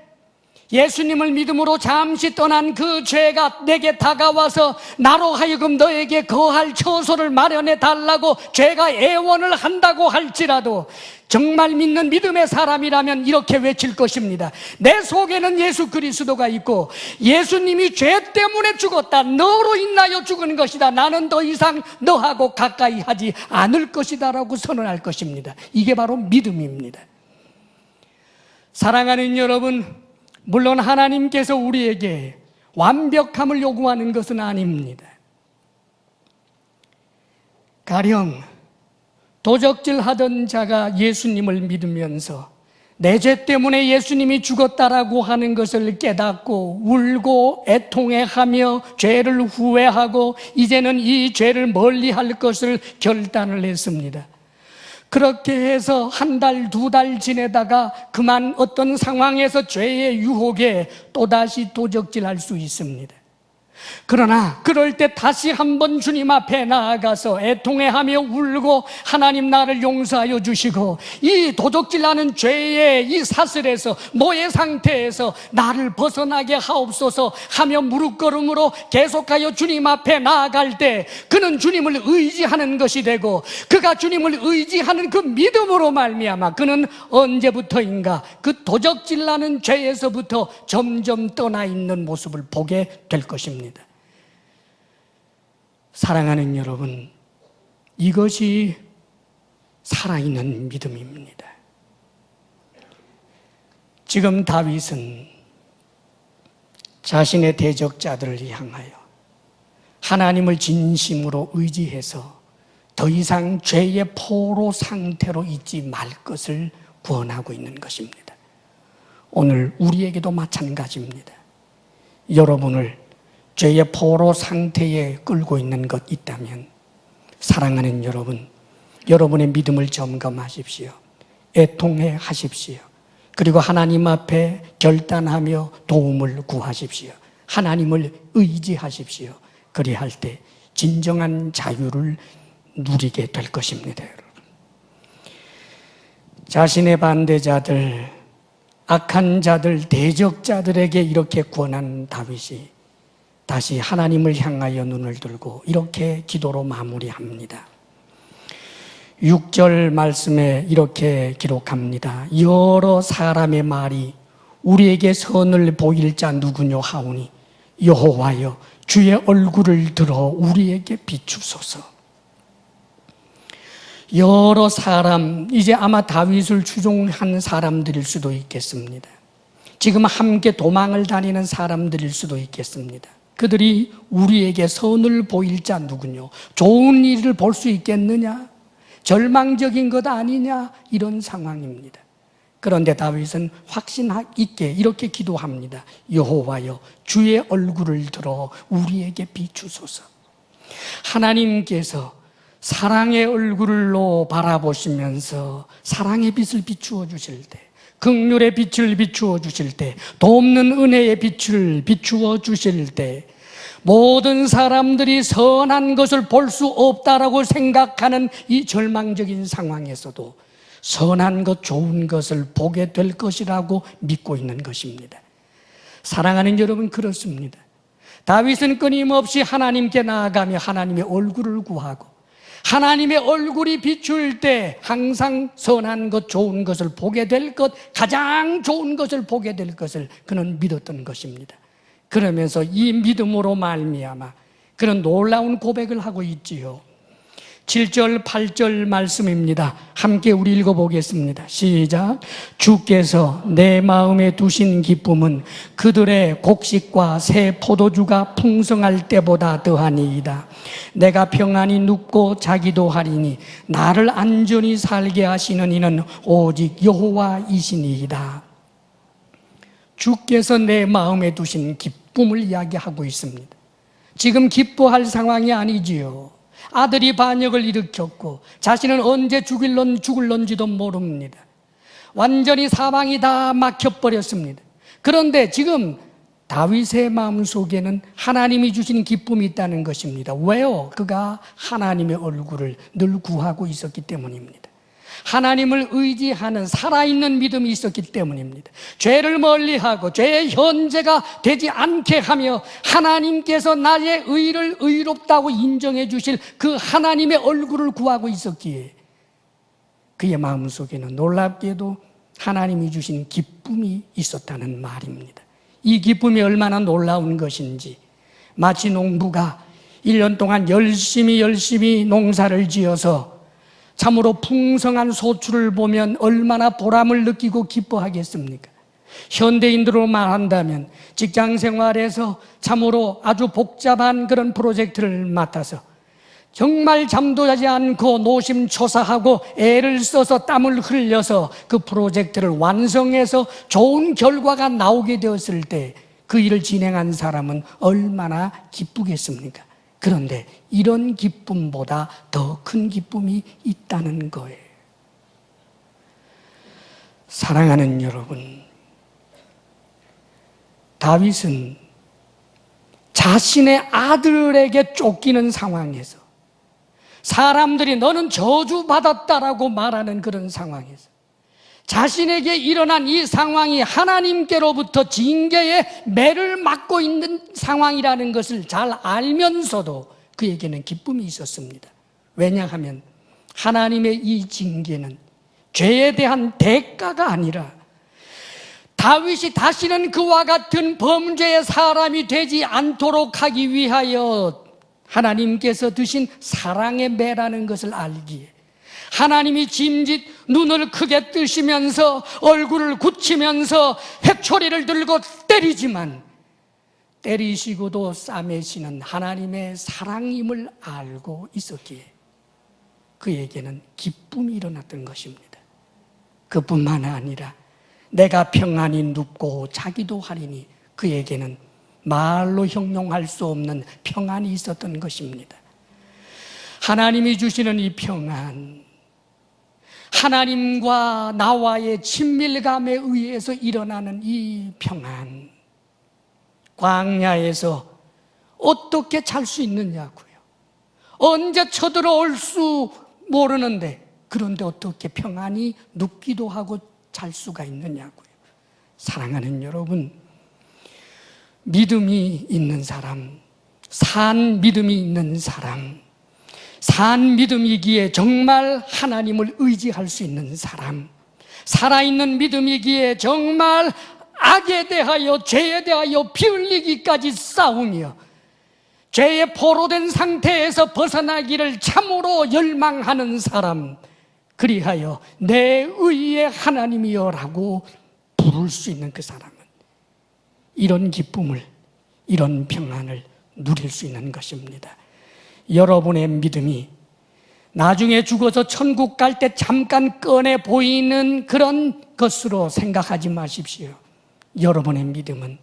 예수님을 믿음으로 잠시 떠난 그 죄가 내게 다가와서 나로 하여금 너에게 거할 처소를 마련해 달라고 죄가 애원을 한다고 할지라도 정말 믿는 믿음의 사람이라면 이렇게 외칠 것입니다. 내 속에는 예수 그리스도가 있고 예수님이 죄 때문에 죽었다. 너로 인하여 죽은 것이다. 나는 더 이상 너하고 가까이 하지 않을 것이다 라고 선언할 것입니다. 이게 바로 믿음입니다. 사랑하는 여러분, 물론 하나님께서 우리에게 완벽함을 요구하는 것은 아닙니다. 가령 도적질하던 자가 예수님을 믿으면서 내 죄 때문에 예수님이 죽었다라고 하는 것을 깨닫고 울고 애통해하며 죄를 후회하고 이제는 이 죄를 멀리할 것을 결단을 했습니다. 그렇게 해서 한 달, 두 달 지내다가 그만 어떤 상황에서 죄의 유혹에 또다시 도적질할 수 있습니다. 그러나 그럴 때 다시 한번 주님 앞에 나아가서 애통해하며 울고 하나님 나를 용서하여 주시고 이 도적질하는 죄의 이 사슬에서 노예 상태에서 나를 벗어나게 하옵소서 하며 무릎걸음으로 계속하여 주님 앞에 나아갈 때 그는 주님을 의지하는 것이 되고 그가 주님을 의지하는 그 믿음으로 말미암아 그는 언제부터인가 그 도적질하는 죄에서부터 점점 떠나 있는 모습을 보게 될 것입니다. 사랑하는 여러분, 이것이 살아있는 믿음입니다. 지금 다윗은 자신의 대적자들을 향하여 하나님을 진심으로 의지해서 더 이상 죄의 포로 상태로 있지 말 것을 구원하고 있는 것입니다. 오늘 우리에게도 마찬가지입니다. 여러분을 죄의 포로 상태에 끌고 있는 것 있다면 사랑하는 여러분, 여러분의 믿음을 점검하십시오. 애통해 하십시오. 그리고 하나님 앞에 결단하며 도움을 구하십시오. 하나님을 의지하십시오. 그리할 때 진정한 자유를 누리게 될 것입니다. 여러분. 자신의 반대자들, 악한 자들, 대적자들에게 이렇게 권한 다윗이 다시 하나님을 향하여 눈을 들고 이렇게 기도로 마무리합니다. 6절 말씀에 이렇게 기록합니다. 여러 사람의 말이 우리에게 선을 보일 자 누구뇨 하오니 여호와여 주의 얼굴을 들어 우리에게 비추소서. 여러 사람, 이제 아마 다윗을 추종한 사람들일 수도 있겠습니다. 지금 함께 도망을 다니는 사람들일 수도 있겠습니다. 그들이 우리에게 선을 보일 자 누구뇨? 좋은 일을 볼 수 있겠느냐? 절망적인 것 아니냐? 이런 상황입니다. 그런데 다윗은 확신 있게 이렇게 기도합니다. 여호와여 주의 얼굴을 들어 우리에게 비추소서. 하나님께서 사랑의 얼굴로 바라보시면서 사랑의 빛을 비추어 주실 때, 긍휼의 빛을 비추어 주실 때, 돕는 은혜의 빛을 비추어 주실 때 모든 사람들이 선한 것을 볼 수 없다라고 생각하는 이 절망적인 상황에서도 선한 것, 좋은 것을 보게 될 것이라고 믿고 있는 것입니다. 사랑하는 여러분, 그렇습니다. 다윗은 끊임없이 하나님께 나아가며 하나님의 얼굴을 구하고 하나님의 얼굴이 비출 때 항상 선한 것, 좋은 것을 보게 될 것, 가장 좋은 것을 보게 될 것을 그는 믿었던 것입니다. 그러면서 이 믿음으로 말미암아 그런 놀라운 고백을 하고 있지요. 7절, 8절 말씀입니다. 함께 우리 읽어보겠습니다. 시작. 주께서 내 마음에 두신 기쁨은 그들의 곡식과 새 포도주가 풍성할 때보다 더하니이다. 내가 평안히 눕고 자기도 하리니 나를 안전히 살게 하시는 이는 오직 여호와이시니이다. 주께서 내 마음에 두신 기쁨을 이야기하고 있습니다. 지금 기뻐할 상황이 아니지요. 아들이 반역을 일으켰고 자신은 언제 죽을런지도 모릅니다. 완전히 사방이 다 막혀버렸습니다. 그런데 지금 다윗의 마음속에는 하나님이 주신 기쁨이 있다는 것입니다. 왜요? 그가 하나님의 얼굴을 늘 구하고 있었기 때문입니다. 하나님을 의지하는 살아있는 믿음이 있었기 때문입니다. 죄를 멀리하고 죄의 현재가 되지 않게 하며 하나님께서 나의 의를 의롭다고 인정해 주실 그 하나님의 얼굴을 구하고 있었기에 그의 마음속에는 놀랍게도 하나님이 주신 기쁨이 있었다는 말입니다. 이 기쁨이 얼마나 놀라운 것인지, 마치 농부가 1년 동안 열심히 농사를 지어서 참으로 풍성한 소출을 보면 얼마나 보람을 느끼고 기뻐하겠습니까? 현대인들로 말한다면 직장 생활에서 참으로 아주 복잡한 그런 프로젝트를 맡아서 정말 잠도 자지 않고 노심초사하고 애를 써서 땀을 흘려서 그 프로젝트를 완성해서 좋은 결과가 나오게 되었을 때 그 일을 진행한 사람은 얼마나 기쁘겠습니까? 그런데 이런 기쁨보다 더 큰 기쁨이 있다는 거예요. 사랑하는 여러분, 다윗은 자신의 아들에게 쫓기는 상황에서, 사람들이 너는 저주받았다라고 말하는 그런 상황에서, 자신에게 일어난 이 상황이 하나님께로부터 징계의 매를 맞고 있는 상황이라는 것을 잘 알면서도 그에게는 기쁨이 있었습니다. 왜냐하면 하나님의 이 징계는 죄에 대한 대가가 아니라 다윗이 다시는 그와 같은 범죄의 사람이 되지 않도록 하기 위하여 하나님께서 드신 사랑의 매라는 것을 알기에, 하나님이 짐짓 눈을 크게 뜨시면서 얼굴을 굳히면서 회초리를 들고 때리지만 때리시고도 싸매시는 하나님의 사랑임을 알고 있었기에 그에게는 기쁨이 일어났던 것입니다. 그뿐만 아니라 내가 평안히 눕고 자기도 하리니 그에게는 말로 형용할 수 없는 평안이 있었던 것입니다. 하나님이 주시는 이 평안, 하나님과 나와의 친밀감에 의해서 일어나는 이 평안, 광야에서 어떻게 잘 수 있느냐고요. 언제 쳐들어올 수 모르는데 그런데 어떻게 평안히 눕기도 하고 잘 수가 있느냐고요. 사랑하는 여러분, 믿음이 있는 사람, 산 믿음이 있는 사람, 산 믿음이기에 정말 하나님을 의지할 수 있는 사람, 살아있는 믿음이기에 정말 악에 대하여 죄에 대하여 피 흘리기까지 싸우며 죄에 포로된 상태에서 벗어나기를 참으로 열망하는 사람, 그리하여 내 의의 하나님이여라고 부를 수 있는 그 사람은 이런 기쁨을, 이런 평안을 누릴 수 있는 것입니다. 여러분의 믿음이 나중에 죽어서 천국 갈 때 잠깐 꺼내 보이는 그런 것으로 생각하지 마십시오. 여러분의 믿음은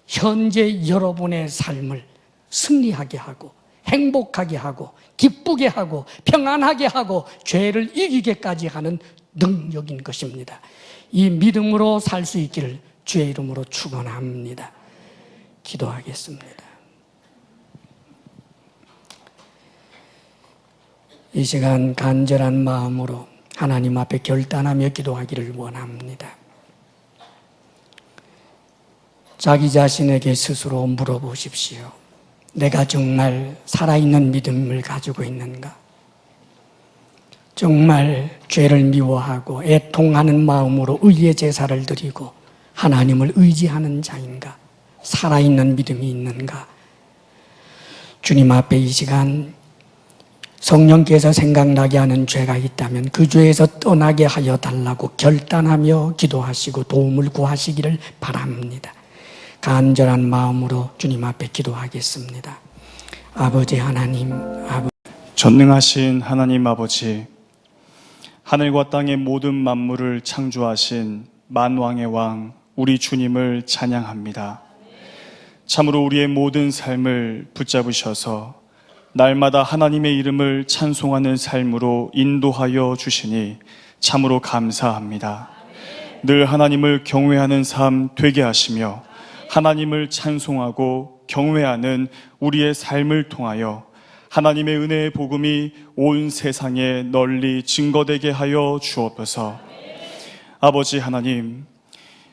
현재 여러분의 삶을 승리하게 하고 행복하게 하고 기쁘게 하고 평안하게 하고 죄를 이기게까지 하는 능력인 것입니다. 이 믿음으로 살 수 있기를 주의 이름으로 축원합니다. 기도하겠습니다. 이 시간 간절한 마음으로 하나님 앞에 결단하며 기도하기를 원합니다. 자기 자신에게 스스로 물어보십시오. 내가 정말 살아있는 믿음을 가지고 있는가? 정말 죄를 미워하고 애통하는 마음으로 의의 제사를 드리고 하나님을 의지하는 자인가? 살아있는 믿음이 있는가? 주님 앞에 이 시간 성령께서 생각나게 하는 죄가 있다면 그 죄에서 떠나게 하여 달라고 결단하며 기도하시고 도움을 구하시기를 바랍니다. 간절한 마음으로 주님 앞에 기도하겠습니다. 아버지 하나님, 전능하신 하나님 아버지, 하늘과 땅의 모든 만물을 창조하신 만왕의 왕 우리 주님을 찬양합니다. 참으로 우리의 모든 삶을 붙잡으셔서 날마다 하나님의 이름을 찬송하는 삶으로 인도하여 주시니 참으로 감사합니다. 늘 하나님을 경외하는 삶 되게 하시며 하나님을 찬송하고 경외하는 우리의 삶을 통하여 하나님의 은혜의 복음이 온 세상에 널리 증거되게 하여 주옵소서. 아버지 하나님,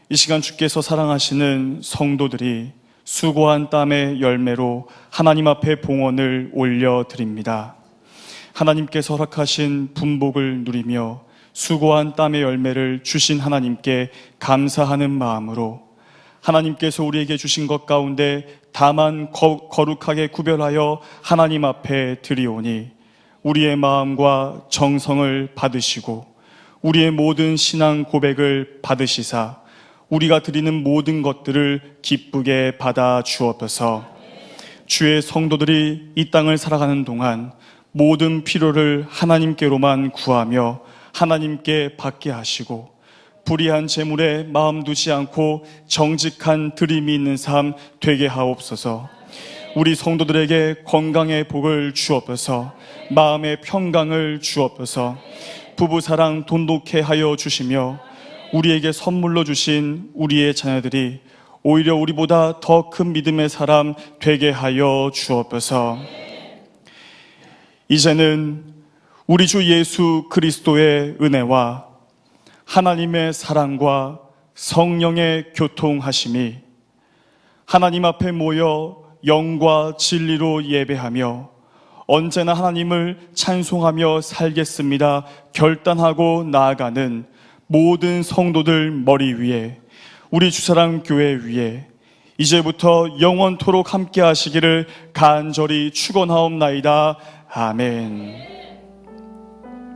이 시간 주께서 사랑하시는 성도들이 수고한 땀의 열매로 하나님 앞에 봉헌을 올려드립니다. 하나님께서 허락하신 분복을 누리며 수고한 땀의 열매를 주신 하나님께 감사하는 마음으로 하나님께서 우리에게 주신 것 가운데 다만 거룩하게 구별하여 하나님 앞에 드리오니 우리의 마음과 정성을 받으시고 우리의 모든 신앙 고백을 받으시사 우리가 드리는 모든 것들을 기쁘게 받아 주옵소서. 주의 성도들이 이 땅을 살아가는 동안 모든 필요를 하나님께로만 구하며 하나님께 받게 하시고 불의한 재물에 마음 두지 않고 정직한 드림이 있는 삶 되게 하옵소서. 우리 성도들에게 건강의 복을 주옵소서. 마음의 평강을 주옵소서. 부부사랑 돈독해 하여 주시며 우리에게 선물로 주신 우리의 자녀들이 오히려 우리보다 더 큰 믿음의 사람 되게 하여 주옵소서. 이제는 우리 주 예수 그리스도의 은혜와 하나님의 사랑과 성령의 교통하심이 하나님 앞에 모여 영과 진리로 예배하며 언제나 하나님을 찬송하며 살겠습니다 결단하고 나아가는 모든 성도들 머리 위에, 우리 주사랑 교회 위에 이제부터 영원토록 함께 하시기를 간절히 축원하옵나이다. 아멘.